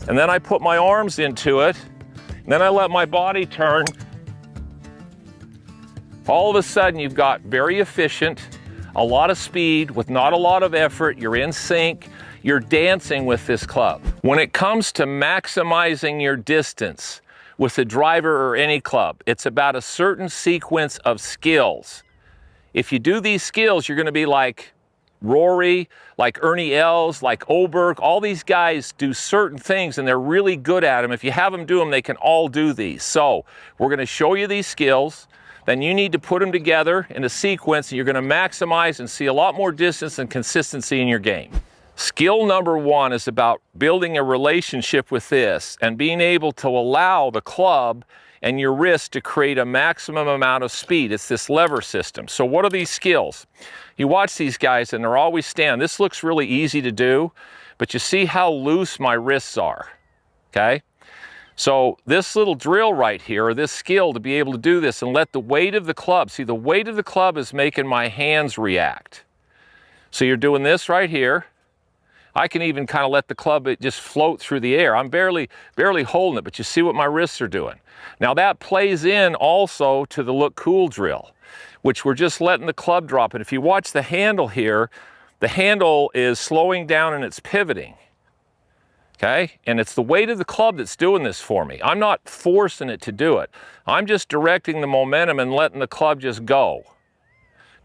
and then I put my arms into it, and then I let my body turn. All of a sudden, you've got very efficient, a lot of speed with not a lot of effort. You're in sync. You're dancing with this club. When it comes to maximizing your distance with a driver or any club, it's about a certain sequence of skills. If you do these skills, you're going to be like Rory, like Ernie Els, like Oberg. All these guys do certain things and they're really good at them. If you have them do them, they can all do these. So we're going to show you these skills. Then you need to put them together in a sequence and you're going to maximize and see a lot more distance and consistency in your game. Skill number one is about building a relationship with this and being able to allow the club and your wrist to create a maximum amount of speed. It's this lever system. So what are these skills? You watch these guys and they're always standing. This looks really easy to do, but you see how loose my wrists are, okay? So this little drill right here, or this skill to be able to do this and let the weight of the club, see the weight of the club is making my hands react. So you're doing this right here. I can even kind of let the club just float through the air. I'm barely holding it, but you see what my wrists are doing. Now that plays in also to the look cool drill, which we're just letting the club drop. And if you watch the handle here, the handle is slowing down and it's pivoting. Okay, and it's the weight of the club that's doing this for me. I'm not forcing it to do it. I'm just directing the momentum and letting the club just go.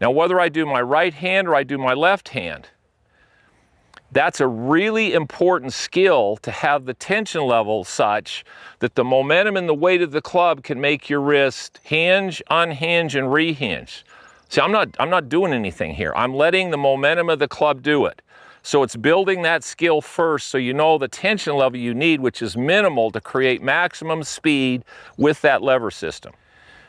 Now, whether I do my right hand or I do my left hand, that's a really important skill to have the tension level such that the momentum and the weight of the club can make your wrist hinge, unhinge, and rehinge. See, I'm not doing anything here. I'm letting the momentum of the club do it. So it's building that skill first so you know the tension level you need, which is minimal to create maximum speed with that lever system.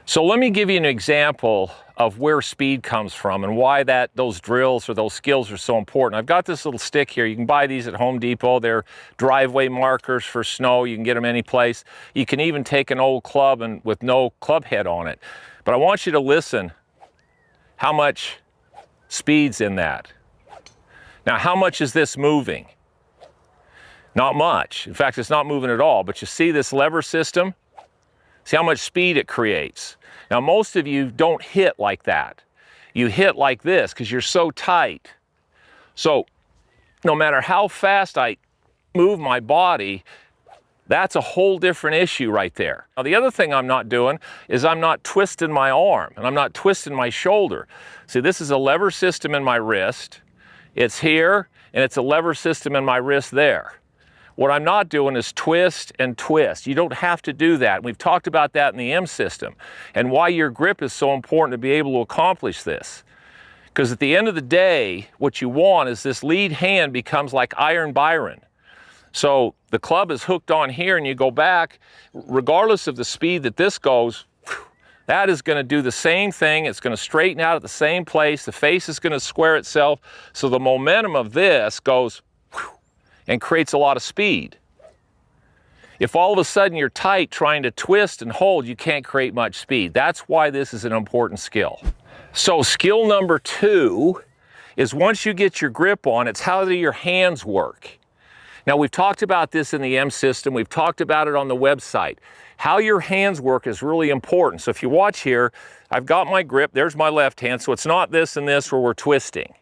So let me give you an example of where speed comes from and why those drills or those skills are so important. I've got this little stick here. You can buy these at Home Depot. They're driveway markers for snow. You can get them any place. You can even take an old club and with no club head on it. But I want you to listen how much speed's in that. Now, how much is this moving? Not much. In fact, it's not moving at all. But you see this lever system? See how much speed it creates. Now, most of you don't hit like that. You hit like this because you're so tight. So no matter how fast I move my body, that's a whole different issue right there. Now, the other thing I'm not doing is I'm not twisting my arm and I'm not twisting my shoulder. See, this is a lever system in my wrist. It's here, and it's a lever system in my wrist there. What I'm not doing is twist and twist. You don't have to do that. We've talked about that in the M system and why your grip is so important to be able to accomplish this. Because at the end of the day, what you want is this lead hand becomes like Iron Byron. So the club is hooked on here and you go back, regardless of the speed that this goes, that is going to do the same thing. It's going to straighten out at the same place. The face is going to square itself. So the momentum of this goes and creates a lot of speed. If all of a sudden you're tight trying to twist and hold, you can't create much speed. That's why this is an important skill. So skill number two is once you get your grip on, it's how do your hands work. Now, we've talked about this in the M system. We've talked about it on the website. How your hands work is really important. So if you watch here, I've got my grip. There's my left hand. So it's not this and this where we're twisting.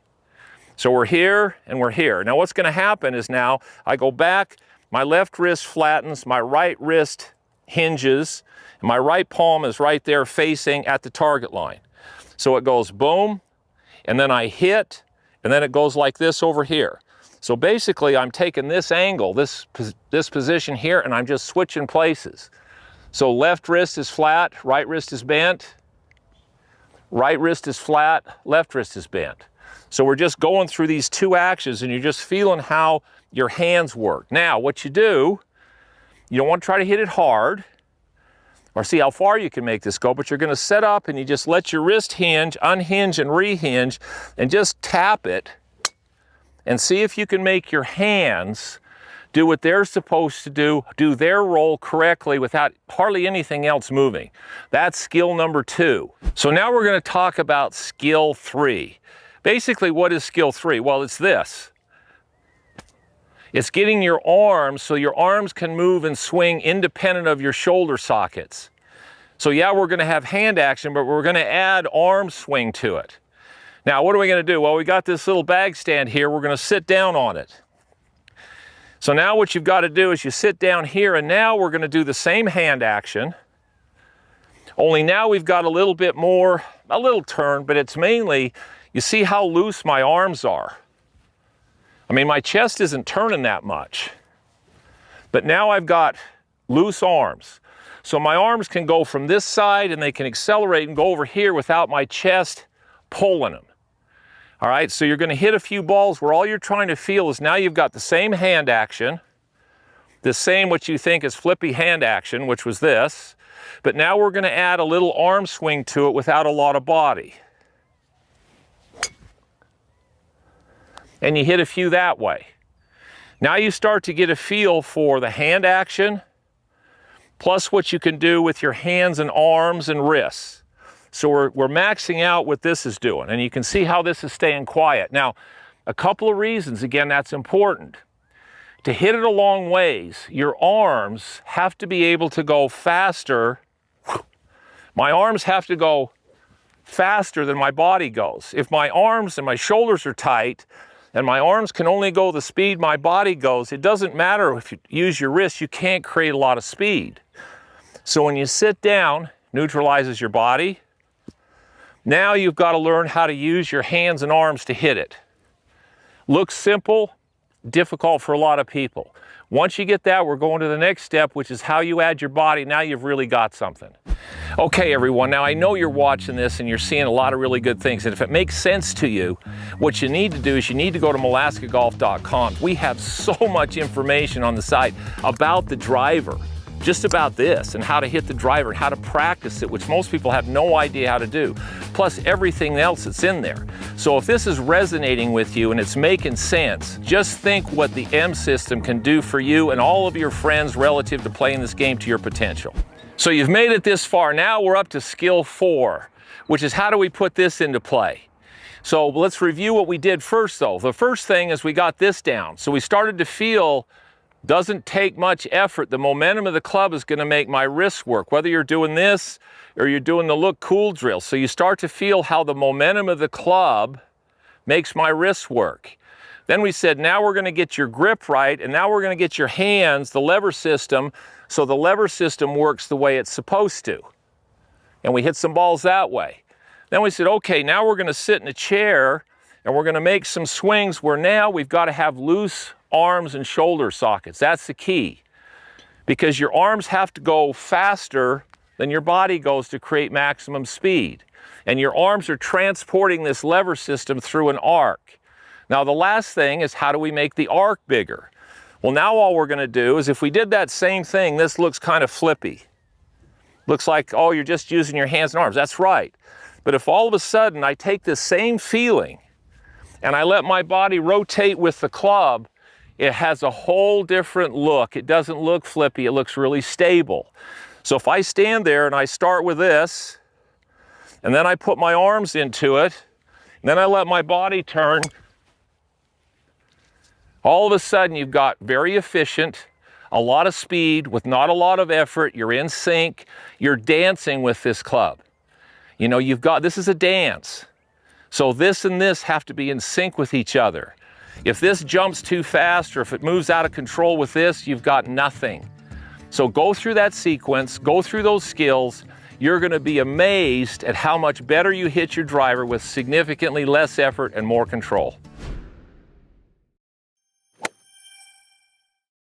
So we're here and we're here. Now what's going to happen is now I go back, my left wrist flattens, my right wrist hinges, and my right palm is right there facing at the target line. So it goes boom, and then I hit, and then it goes like this over here. So basically I'm taking this angle, this position here, and I'm just switching places. So left wrist is flat, right wrist is bent, right wrist is flat, left wrist is bent. So we're just going through these two actions and you're just feeling how your hands work. Now, what you do, you don't want to try to hit it hard or see how far you can make this go, but you're going to set up and you just let your wrist hinge, unhinge and rehinge and just tap it and see if you can make your hands do what they're supposed to do their role correctly without hardly anything else moving. That's skill number two. So now we're going to talk about skill three. Basically, what is skill three? Well, it's this. It's getting your arms so your arms can move and swing independent of your shoulder sockets. So yeah, we're going to have hand action, but we're going to add arm swing to it. Now, what are we going to do? Well, we got this little bag stand here. We're going to sit down on it. So now what you've got to do is you sit down here, and now we're going to do the same hand action. Only now we've got a little bit more, a little turn, but it's mainly, you see how loose my arms are. I mean, my chest isn't turning that much, but now I've got loose arms. So my arms can go from this side and they can accelerate and go over here without my chest pulling them. All right, so you're going to hit a few balls where all you're trying to feel is now you've got the same hand action, the same what you think is flippy hand action, which was this, but now we're going to add a little arm swing to it without a lot of body. And you hit a few that way. Now you start to get a feel for the hand action, plus what you can do with your hands and arms and wrists. So we're maxing out what this is doing, and you can see how this is staying quiet. Now, a couple of reasons, again, that's important. To hit it a long ways, your arms have to be able to go faster. My arms have to go faster than my body goes. If my arms and my shoulders are tight, and my arms can only go the speed my body goes, it doesn't matter if you use your wrists, you can't create a lot of speed. So when you sit down, neutralizes your body. Now you've got to learn how to use your hands and arms to hit it. Looks simple, difficult for a lot of people. Once you get that, we're going to the next step, which is how you add your body. Now you've really got something. Okay, everyone, now I know you're watching this and you're seeing a lot of really good things. And if it makes sense to you, what you need to do is you need to go to MalaskaGolf.com. We have so much information on the site about the driver, just about this and how to hit the driver and how to practice it, which most people have no idea how to do, plus everything else that's in there. So if this is resonating with you and it's making sense, just think what the M system can do for you and all of your friends relative to playing this game to your potential. So you've made it this far. Now we're up to skill 4, which is how do we put this into play? So let's review what we did first though. The first thing is we got this down. So we started to feel doesn't take much effort. The momentum of the club is going to make my wrists work, whether you're doing this or you're doing the look cool drill. So you start to feel how the momentum of the club makes my wrists work. Then we said, now we're going to get your grip right, and now we're going to get your hands, the lever system, so the lever system works the way it's supposed to. And we hit some balls that way. Then we said, okay, now we're going to sit in a chair and we're going to make some swings where now we've got to have loose arms and shoulder sockets. That's the key, because your arms have to go faster than your body goes to create maximum speed. And your arms are transporting this lever system through an arc. Now the last thing is, how do we make the arc bigger? Well, now all we're going to do is, if we did that same thing, this looks kind of flippy. Looks like, oh, you're just using your hands and arms. That's right. But if all of a sudden I take this same feeling and I let my body rotate with the club, it has a whole different look. It doesn't look flippy, it looks really stable. So if I stand there and I start with this, and then I put my arms into it, and then I let my body turn, all of a sudden you've got very efficient, a lot of speed with not a lot of effort, you're in sync, you're dancing with this club. You know, this is a dance. So this and this have to be in sync with each other. If this jumps too fast or if it moves out of control with this, you've got nothing. So go through that sequence, go through those skills. You're going to be amazed at how much better you hit your driver with significantly less effort and more control.